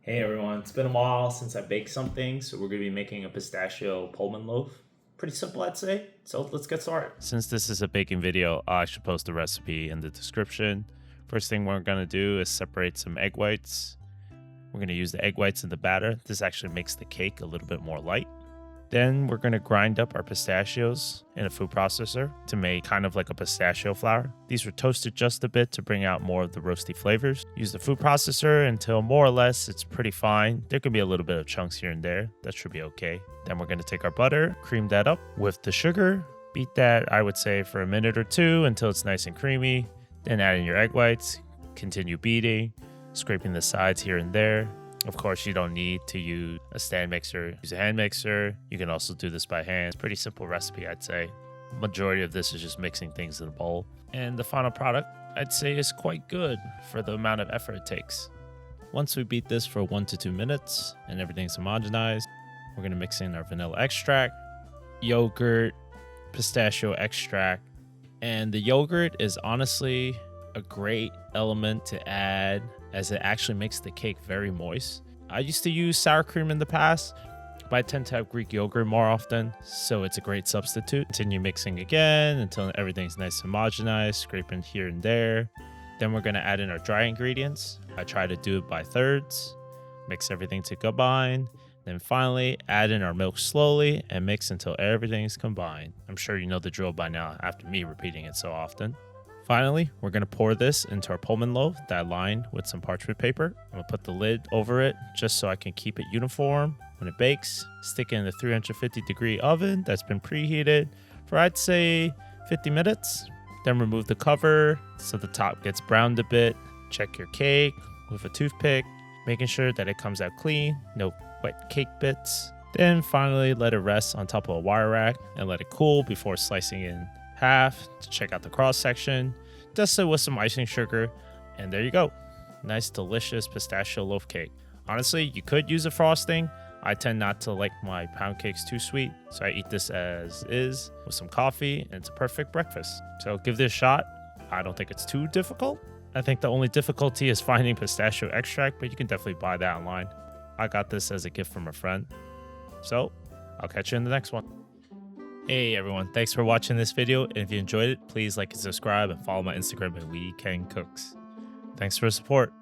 Hey everyone, it's been a while since I baked something, so we're going to be making a pistachio Pullman loaf. Pretty simple, I'd say. So let's get started. Since this is a baking video, I should post the recipe in the description. First thing we're going to do is separate some egg whites. We're going to use the egg whites in the batter. This actually makes the cake a little bit more light. Then we're going to grind up our pistachios in a food processor to make kind of like a pistachio flour. These were toasted just a bit to bring out more of the roasty flavors. Use the food processor until more or less it's pretty fine. There could be a little bit of chunks here and there. That should be okay. Then we're going to take our butter, cream that up with the sugar. Beat that, I would say, for a minute or two until it's nice and creamy. Then add in your egg whites. Continue beating, scraping the sides here and there. Of course, you don't need to use a stand mixer. Use a hand mixer. You can also do this by hand. It's a pretty simple recipe, I'd say. Majority of this is just mixing things in a bowl. And the final product, I'd say, is quite good for the amount of effort it takes. Once we beat this for 1 to 2 minutes and everything's homogenized, we're going to mix in our vanilla extract, yogurt, pistachio extract. And the yogurt is honestly a great element to add as it actually makes the cake very moist. I used to use sour cream in the past, but I tend to have Greek yogurt more often, so it's a great substitute. Continue mixing again until everything's nice and homogenized, scraping here and there. Then we're gonna add in our dry ingredients. I try to do it by thirds, mix everything to combine. Then finally, add in our milk slowly and mix until everything's combined. I'm sure you know the drill by now after me repeating it so often. Finally, we're going to pour this into our Pullman loaf that I lined with some parchment paper. I'm going to put the lid over it just so I can keep it uniform. When it bakes, stick it in the 350-degree oven that's been preheated for, I'd say, 50 minutes. Then remove the cover so the top gets browned a bit. Check your cake with a toothpick, making sure that it comes out clean, no wet cake bits. Then finally, let it rest on top of a wire rack and let it cool before slicing in half to check out the cross section. Dust it with some icing sugar, and there you go. Nice, delicious pistachio loaf cake. Honestly, you could use a frosting. I tend not to like my pound cakes too sweet, so I eat this as is with some coffee, and it's a perfect breakfast. So give this a shot. I don't think it's too difficult. I think the only difficulty is finding pistachio extract, but you can definitely buy that online. I got this as a gift from a friend. So I'll catch you in the next one. Hey everyone, thanks for watching this video, and if you enjoyed it, please like and subscribe and follow my Instagram at WeCanCooks. Thanks for the support.